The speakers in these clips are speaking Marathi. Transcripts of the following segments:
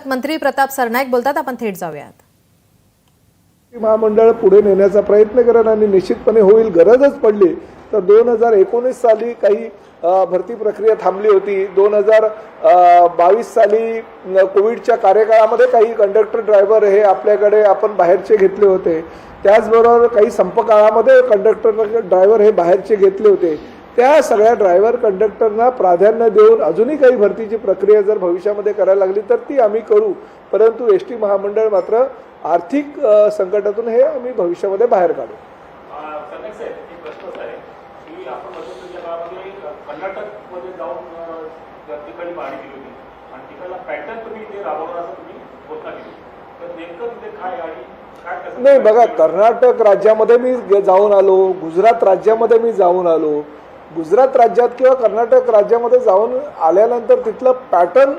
मंत्री प्रताप सरनाईक बोलतात, आपण थेट जाऊयात। महामंडळ पुढे नेण्याचा प्रयत्न करेन आणि निश्चितपणे होईल। गरजच पडली तर 2019 साली काही भरती प्रक्रिया थांबली होती। 2022 साली कोविडच्या कार्यकाळामध्ये काही कंडक्टर ड्रायव्हर हे आपल्याकडे आपण बाहेरचे घेतले होते। त्याचबरोबर काही संप काळामध्ये कंडक्टर ड्रायव्हर हे बाहेरचे घेतले होते। त्या सगळ्या ड्रायव्हर कंडक्टरना प्राधान्य देऊन अजूनही काही भरतीची प्रक्रिया जर भविष्यामध्ये करायला लागली तर ती आम्ही करू, परंतु एसटी महामंडळ मात्र आर्थिक संकटातून हे आम्ही भविष्यामध्ये बाहेर काढू। कर्नाटकमध्ये जाऊन तिकडे पाणी दिली होती आणि तिकडला पॅटर्न तुम्ही ते राबवणार असं तुम्ही घोषणा केली, तर नेमकं तिथे काय आणि काय कसं? नाही बघा, कर्नाटक राज्यामध्ये मी जाऊन आलो, गुजरात राज्यामध्ये मी जाऊन आलो। गुजरात राज्यात किंवा कर्नाटक राज्यामध्ये जाऊन आल्यानंतर तिथलं पॅटर्न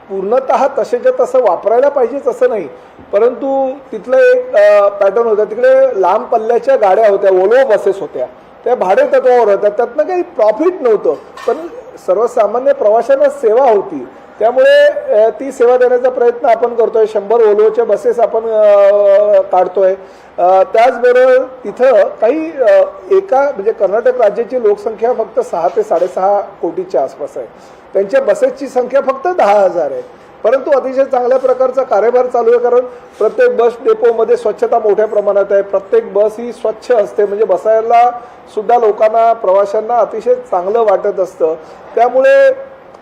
पूर्णतः तसेच्या तसं वापरायला पाहिजेच असं नाही, परंतु तिथलं एक पॅटर्न होता। तिकडे लांब पल्ल्याच्या गाड्या होत्या, वोल्वो बसेस होत्या, त्या भाडे तत्वावर होत्या, त्यातनं काही प्रॉफिट नव्हतं, पण सर्वसामान्य प्रवाशांना सेवा होती, त्यामुळे ती सेवा देण्याचा प्रयत्न आपण करतोय। 100 वोल्वोच्या बसेस आपण काढतोय। त्याचबरोबर तिथं काही म्हणजे कर्नाटक राज्याची लोकसंख्या फक्त 6 ते 6.5 कोटीच्या आसपास आहे, त्यांच्या बसेसची संख्या फक्त 10,000 आहे, परंतु अतिशय चांगल्या प्रकारचा कार्यभार चालू आहे। कारण प्रत्येक बस डेपोमध्ये स्वच्छता मोठ्या प्रमाणात आहे, प्रत्येक बस ही स्वच्छ असते, म्हणजे बसायला सुद्धा लोकांना प्रवाशांना अतिशय चांगलं वाटत असतं। त्यामुळे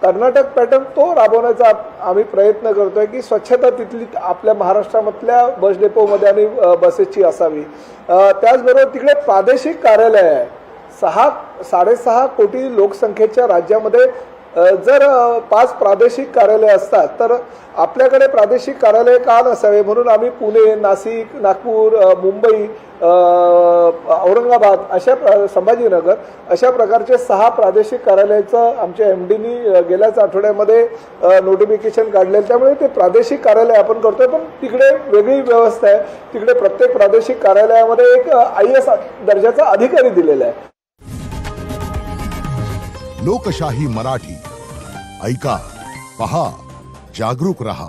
कर्नाटक पॅटर्न तो राबवण्याचा आम्ही प्रयत्न करतोय की स्वच्छता तिथली आपल्या महाराष्ट्रामधल्या बस डेपोमध्ये आणि बसेसची असावी। त्याचबरोबर तिकडे प्रादेशिक कार्यालय आहे। 6.5 कोटी लोकसंख्येच्या राज्यामध्ये जर 5 प्रादेशिक कार्यालय असतात तर आपल्याकडे प्रादेशिक कार्यालय का नसावे, म्हणून आम्ही पुणे, नाशिक, नागपूर, मुंबई, औरंगाबाद संभाजीनगर अशा प्रकारचे 6 प्रादेशिक कार्यालयाचं आमच्या MDनी गेल्याच आठवड्यामध्ये नोटिफिकेशन काढले, त्यामुळे ते प्रादेशिक कार्यालय आपण करतोय, पण तिकडे वेगळी व्यवस्था आहे। तिकडे प्रत्येक प्रादेशिक कार्यालयामध्ये एक IAS दर्जाचा अधिकारी दिलेला आहे। लोकशाही मराठी ऐका, पहा, जागरूक रहा।